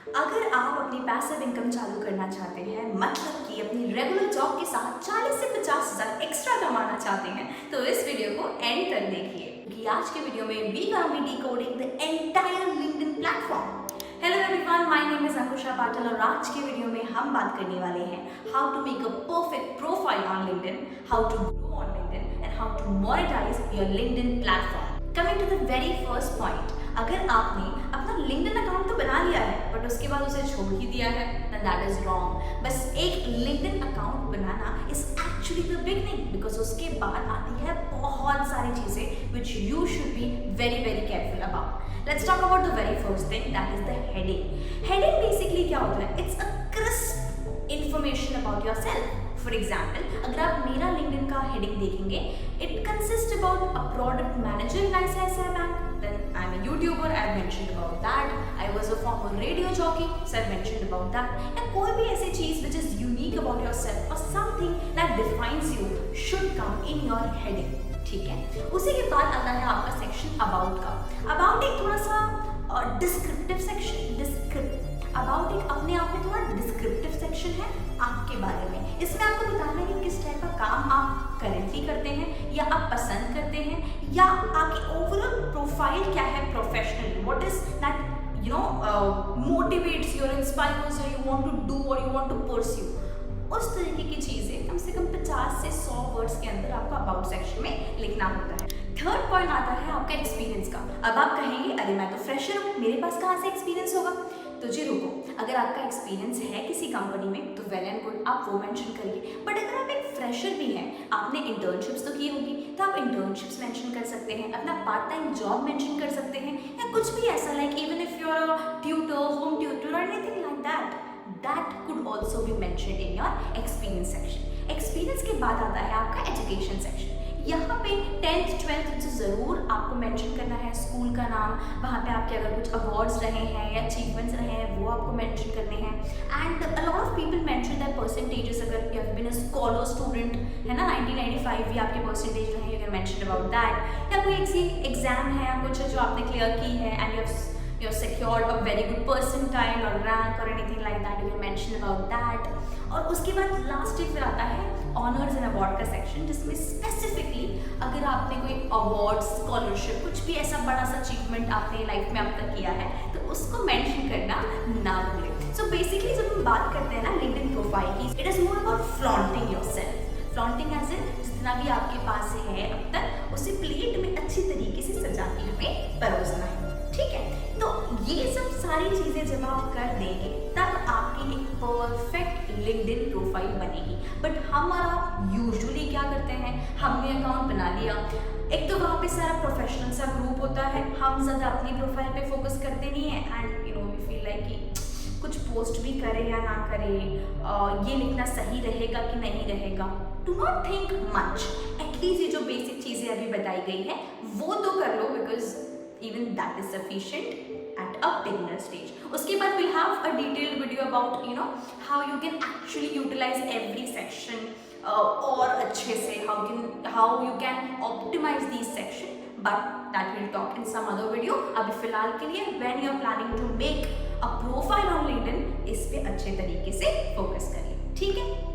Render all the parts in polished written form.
अगर आप अपनी पैसिव इनकम चालू करना चाहते हैं, मतलब कि अपनी रेगुलर जॉब के साथ 40 से 50 हज़ार एक्स्ट्रा कमाना चाहते हैं, तो इस वीडियो को एंड तक देखिए क्योंकि आज के वीडियो में we gonna be decoding the entire LinkedIn platform. Hello everyone, my name is Ankusha Patil और आज के वीडियो में हम बात करने वाले हैं how to make a perfect profile on LinkedIn, how to grow on LinkedIn and how to monetise your LinkedIn platform. Coming to the very first point, अगर आपने अपना लिंक्डइन अकाउंट तो बना लिया है बट उसके बाद उसे छोड़ ही दिया है, then that is wrong। बस एक LinkedIn account banana is actually the beginning, because उसके बाद आती है बहुत सारी चीजें which you should be very very careful about। Let's talk about the very first thing, that is the heading। Heading basically क्या होता है? It's a crisp information about yourself। For example, अगर आप मेरा LinkedIn का heading देखेंगे, it consists about a product manager in ICICI Bank, then I'm a YouTuber, I've mentioned about that, I was a former radio jockey, so I've mentioned about that, and कोई भी ऐसी चीज which is unique about yourself or something that defines you should come in your heading, ठीक है। उसी के बाद आता है आपका सेक्शन अबाउट का। अबाउट एक थोड़ा सा डिस्क्रिप्टिव सेक्शन, अबाउट एक अपने आप में थोड़ा डिस्क्रिप्टिव सेक्शन है आपके बारे में। इसमें आपको बताना है कि किस टाइप का काम आप करेंटली करते हैं या आप पसंद करते हैं, या आपकी ओवरऑल प्रोफाइल क्या है professionally, what is that motivates you और inspires you, you want to do और यू वांट टू परस्यू। उस तरीके की चीजें कम से कम 50 से 100 वर्ड्स के अंदर आपको अबाउट सेक्शन में लिखना होता है। थर्ड पॉइंट आता है आपका एक्सपीरियंस का। अब आप कहेंगे अरे मैं तो फ्रेशर हूँ, मेरे पास कहाँ से एक्सपीरियंस होगा? तो जी रुको, अगर आपका एक्सपीरियंस है किसी कंपनी में तो वेल एंड गुड, आप वो मेंशन करिए। बट अगर आप एक फ्रेशर भी हैं, आपने इंटर्नशिप्स तो की होगी, तो आप इंटर्नशिप्स मेंशन कर सकते हैं, अपना पार्ट टाइम जॉब मेंशन कर सकते हैं, या कुछ भी ऐसा like even if you are a tutor, home tutor और anything like that, that could also be mentioned in your experience section। Experience के बाद आता है आपका एजुकेशन सेक्शन। यहाँ पे 10th 12th तो ज़रूर आपको मेंशन करना है, स्कूल का नाम, वहाँ पे आपके अगर कुछ अवार्ड्स रहे हैं या अचीवमेंट्स रहे हैं वो आपको मेंशन करने हैं। And a lot of people mention that percentages, अगर you have been a scholar student है ना, 1995 भी आपके परसेंटेज रहे, you can mention about that. या कोई ऐसी एग्जाम है या कुछ जो आपने क्लियर की है and you're secured a very good percentile or rank or anything like that, you can mention about that। और उसके बाद लास्ट फिर आता है ऑनर्स एंड अवार्ड का सेक्शन, जिसमें स्पेसिफिकली अगर आपने कोई अवार्ड, स्कॉलरशिप, कुछ भी ऐसा बड़ा सा अचीवमेंट आपने लाइफ में अब तक किया है तो उसको मेंशन करना ना भूलें। सो बेसिकली जब हम बात करते हैं ना लिंक्डइन प्रोफाइल की, it is more about flaunting yourself. Flaunting as in जितना भी आपके पास है अब तक उसे प्लेट में अच्छी तरीके से सजा के हमें परोसना है, ठीक है। तो ये सब सारी चीजें जब आप कर देंगे तब आपकी एक परफेक्ट लिंक्डइन प्रोफाइल बनेगी। बट हम और आप यूजुअली क्या करते हैं, हमने अकाउंट बना लिया, एक तो वहाँ पे सारा प्रोफेशनल सा ग्रुप होता है, हम ज़्यादा अपनी प्रोफाइल पे फोकस करते नहीं है, and you know we feel like कि कुछ पोस्ट भी करें या ना करें, ये लिखना सही रहेगा कि नहीं रहेगा। Do not think much, at least ये जो बेसिक चीज़ें अभी बताई गई है वो तो कर लो, because even that is sufficient at a beginner stage। उसके बाद we'll have a detailed video about how you can actually utilize every section और अच्छे से how you can optimize these section, but that we'll talk in some other video। अभी फिलहाल के लिए when you are planning to make a profile on LinkedIn, इस पे अच्छे तरीके से focus करिए, ठीक है।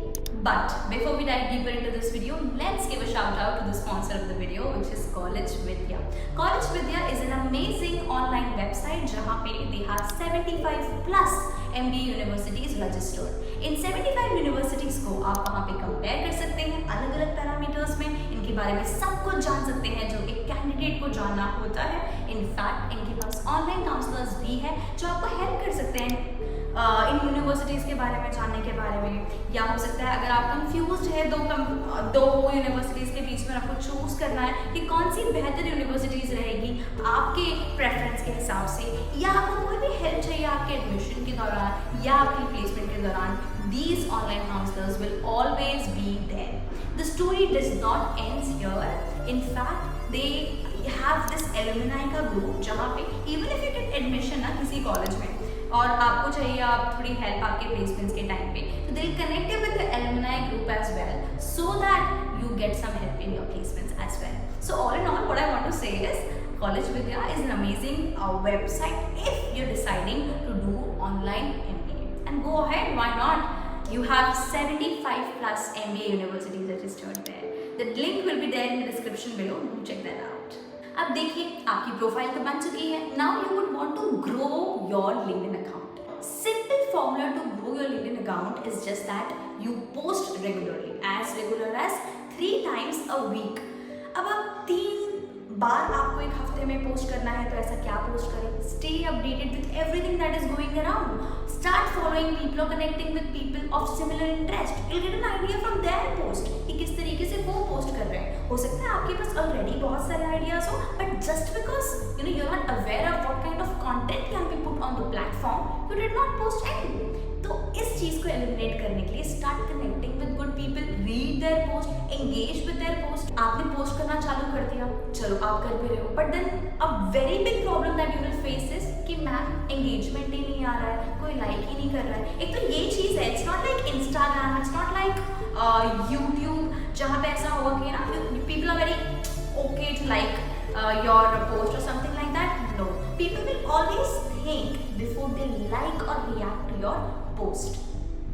But before we dive deeper into this video, let's give a shout out to the sponsor of the video, which is College Vidya। College Vidya is an amazing online website जहाँ पे they have 75 plus MBA universities registered। In 75 universities को आप वहाँ पे compare कर सकते हैं अलग अलग पैरामीटर्स में, इनके बारे में सब कुछ जान सकते हैं जो एक कैंडिडेट को जानना होता है। इनफैक्ट इनके पास ऑनलाइन काउंसलर्स भी हैं जो आपको हेल्प कर सकते हैं इन यूनिवर्सिटीज़ के बारे में जानने के बारे में, या हो सकता है अगर आप कंफ्यूज्ड है दो यूनिवर्सिटीज़ के बीच में आपको चूज़ करना है कि कौन सी बेहतर यूनिवर्सिटीज़ रहेगी आपके प्रेफरेंस के हिसाब से, या आपको कोई भी हेल्प चाहिए आपके एडमिशन के दौरान या आपकी प्लेसमेंट के दौरान, these online counselors will always be there। The story does not ends here। In fact they have this alumni का ग्रुप जहाँ पे even if you get admission ना किसी कॉलेज में और आपको चाहिए आप थोड़ी हेल्प आपके प्लेसमेंट्स के टाइम पे, तो they will connect you with the alumni group as well so that you get some help in your placements as well. So all in all what I want to say is College Vidya is an amazing website if you're deciding to do online MBA. And go ahead, why not? You have 75 plus MBA universities registered there. The link will be there in the description below. Do check that out. अब देखिए आपकी profile तो बन चुकी है. Now you would want to grow your LinkedIn account. Simple formula to grow your LinkedIn account is just that you post regularly, as regular as 3 times a week. अब आप 3 बार आपको एक हफ्ते में पोस्ट करना है तो ऐसा क्या पोस्ट करें? Stay updated with everything that is going around. Start following people or connecting with people of similar interest. You'll get an idea from their post कि किस तरीके से वो पोस्ट कर रहे हैं. हो सकता है आपके पास ऑलरेडी बहुत सारे आइडियाज हो, but just because you're not aware of what kind of content can be put on the platform, you did not post any. तो इस चीज को एलिमिनेट करने के लिए start connecting with good people, read there post, engage with their post. आपने post करना चालू कर दिया, चलो आप कर भी रहे हो, but then a very big problem that you will face is कि मैम एंगेजमेंट ही नहीं आ रहा है, कोई लाइक ही नहीं कर रहा है. एक तो ये चीज है, it's not like Instagram, it's not like YouTube जहाँ पे ऐसा होगा कि ना people are very okay to like your post or something like that. No, people will always think before they like or react to your post.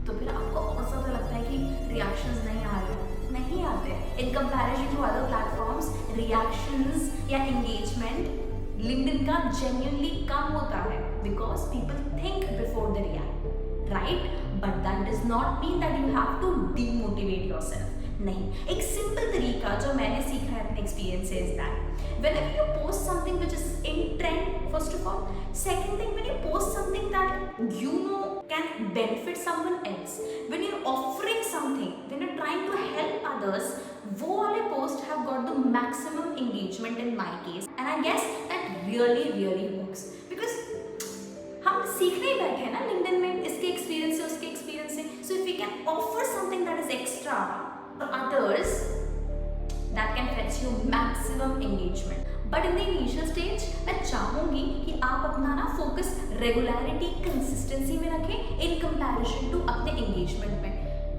तो फिर आपको और ज़्यादा लगता है कि reactions नहीं आ रहे, नहीं आते. In comparison to other platforms, reactions या engagement LinkedIn का genuinely कम होता है because people think before they react, right? But that does not mean that you have to demotivate yourself. नहीं, एक सिंपल तरीका जो मैंने सीखा है अपने एक्सपीरियंस से is that whenever you post something which is in trend, first of all, second thing, when you post something that you know can benefit someone else, when you're offering something, when you're trying to help others, वो वाले post have got the maximum engagement in my case, and I guess that really works because हम सीखने ही बैठे हैं ना LinkedIn में, इसके experience से उसके एक्सपीरियंस से. So if we can offer something that is extra for others, that can fetch you maximum engagement. But in the initial stage, मैं चाहूँगी कि आप अपना ना फोकस रेगुलरिटी, कंसिस्टेंसी में रखें in comparison to अपने engagement में.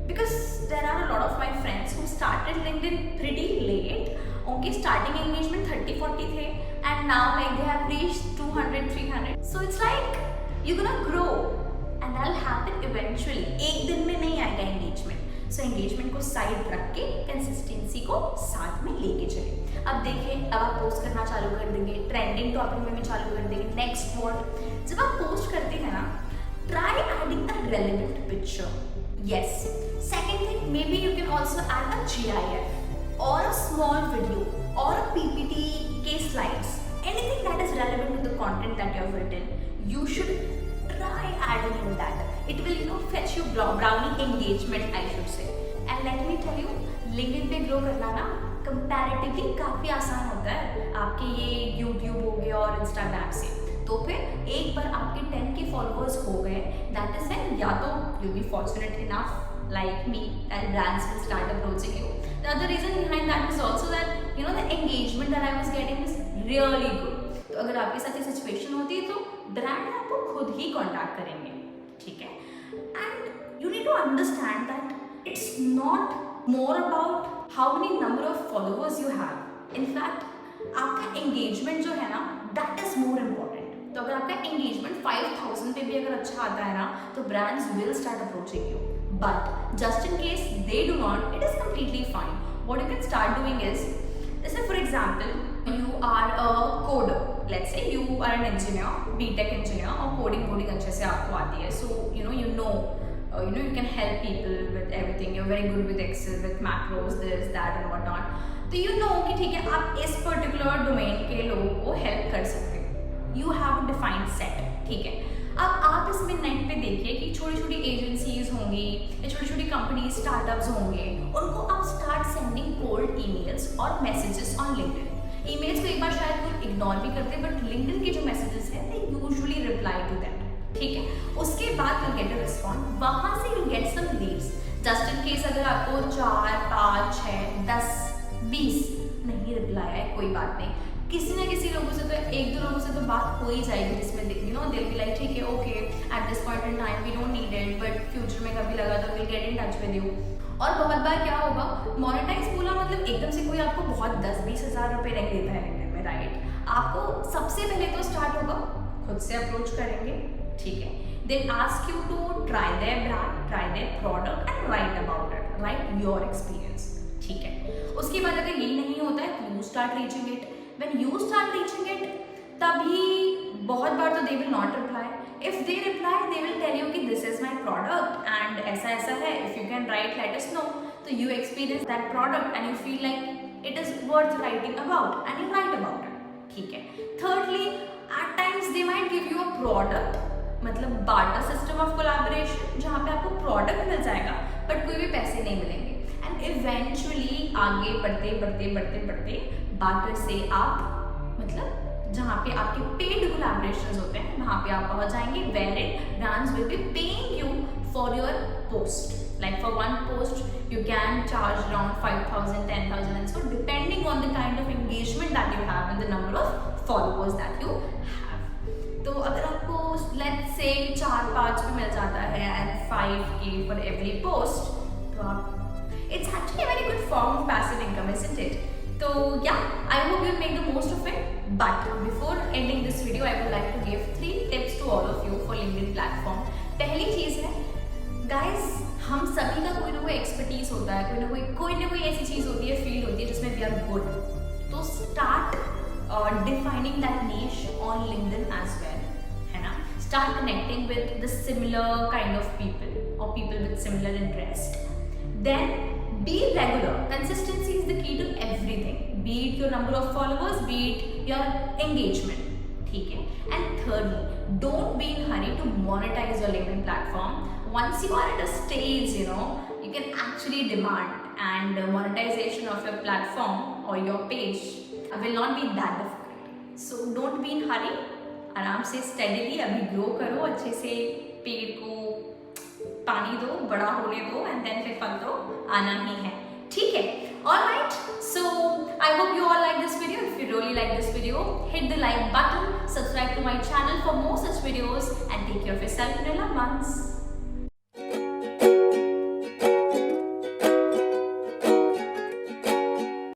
Because there are a lot of my friends who started LinkedIn pretty late. उनके starting engagement 30-40 थे, and now like they have reached 200-300. So it's like you're gonna grow, and that'll happen eventually. एक दिन में नहीं आएगा engagement. सो engagement को side रख के कंसिस्टेंसी को साथ में लेके चले. अब देखिए, अब आप पोस्ट करना चालू कर देंगे, ट्रेंडिंग टॉपिक में चालू कर देंगे. नेक्स्ट व्हाट, जब आप पोस्ट करते हैं ना, try adding a relevant picture. Yes, second thing, maybe you can also add a GIF और अ स्मॉल वीडियो और अ PPT के slides, anything that is relevant to the content that you have written. You should try adding in that. It will fetch you brownie engagement, I should say. And let me tell you, LinkedIn पे grow करना ना comparatively काफ़ी आसान होता है आपके ये YouTube हो गया और Instagram से. तो फिर एक बार आपके 10K followers हो गए, that is when या तो you'll be fortunate enough like me and brands will start approaching you. The other reason behind that is also that the engagement that I was getting is really good. तो अगर आपके साथ ये situation होती है तो ब्रांड आपको खुद ही कॉन्टैक्ट करेंगे, ठीक है. And you need to understand that it's not more about how many number of followers you have. In fact आपका एंगेजमेंट जो है ना, दैट इज मोर इम्पॉर्टेंट. तो अगर आपका एंगेजमेंट 5000 पे भी अगर अच्छा आता है ना, तो brands will start approaching you. But just in case they do not, it is completely fine. What you can start doing is, जैसे for example you are a coder, let's say you are an engineer, BTech engineer, और coding अच्छे से आपको आती है, so you can help people with everything, you're very good with Excel, with macros, this, that and what not. तो कि ठीक है, आप इस particular domain के लोगों को help कर सकते हैं. You have a defined set, ठीक है. अब आप इसमें नेट पे देखिए कि छोटी छोटी एजेंसीज होंगी या छोटी छोटी कंपनीज, स्टार्टअप्स होंगे, उनको आप स्टार्ट सेंडिंग कोल्ड ईमेल्स और मैसेजेस ऑन लिंक्डइन. ईमेल्स को एक बार शायद कोई इग्नोर भी करते हैं, बट लिंक्डइन के जो मैसेजेस हैं they usually reply to that, ठीक है. उसके बाद यू गेट अ रिस्पॉन्स, वहाँ से you get some leads. Just in case अगर आपको 4, 5, 6, 10, 20 नहीं रिप्लाई आए, कोई बात नहीं. किसी ना किसी लोगों से तो 1-2 लोगों से तो बात हो ही जाएगी, जिसमें दिल बी लाइक ठीक है, okay at this point in time we don't need it, but future में कभी लगा तो will get in touch with you. और बहुत बार क्या होगा, मोनेटाइज बोला मतलब एकदम से कोई आपको बहुत 10-20 हज़ार रुपये रख देता है LinkedIn में, राइट. आपको सबसे पहले तो स्टार्ट होगा, खुद से अप्रोच करेंगे, ठीक है. They'll ask you to try their brand, try their product and write about it, write your experience. ठीक है, उसके बाद अगर यही नहीं होता है तो you start reaching it. When you start reaching it, तभी बहुत बार तो they will not reply. If they reply, they will tell you कि this is my product and ऐसा ऐसा है. If you can write, let us know. So you experience that product and you feel like it is worth writing about and you write about it. ठीक है. Thirdly, at times they might give you a product, मतलब barter system of collaboration, जहाँ पे आपको product मिल जाएगा but कोई भी पैसे नहीं मिलेंगे. एंड इवेंचुअली आगे बढ़ते बढ़ते बढ़ते बढ़ते बार्टर से आप मतलब जहाँ पे आपके पेड कोलैबोरेशंस होते हैं वहाँ पे आप पहुँच जाएंगे, where it brands will be paying you for your post. Like for one post, you can charge around 5,000, 10,000 and so depending on the kind of engagement that you have and the number of followers that you have. तो अगर आपको let's say 4-5 पे मिल जाता है and 5K for every post, तो आप it's actually a very good form of passive income, isn't it? So yeah, I hope you make the most of it. But before ending this video, I would like to give 3 tips to all of you for LinkedIn platform. पहली चीज़ है guys, हम सभी का कोई ना कोई expertise होता है, कोई ना कोई ऐसी चीज़ होती है, फील्ड होती है जिसमें वी आर गुड. तो start defining that niche on LinkedIn as well, है ना. Start connecting with the similar kind of people और people with similar interest. Then be regular. Consistency is the key to everything, be it your number of followers, be it your engagement. ठीक है. And thirdly, don't be in hurry to monetize your LinkedIn platform. Once you are at a stage, you can actually demand, and monetization of your platform or your page will not be that difficult. So don't be in hurry. आराम से steadily अभी grow करो, अच्छे से पेड़ को पानी दो, बड़ा होने दो, and then फिर फल तो आना ही है. ठीक है. Alright, so I hope you all like this video. If you really like this video, hit the like button, subscribe to my channel for more such videos, and take care of yourself and your loved ones.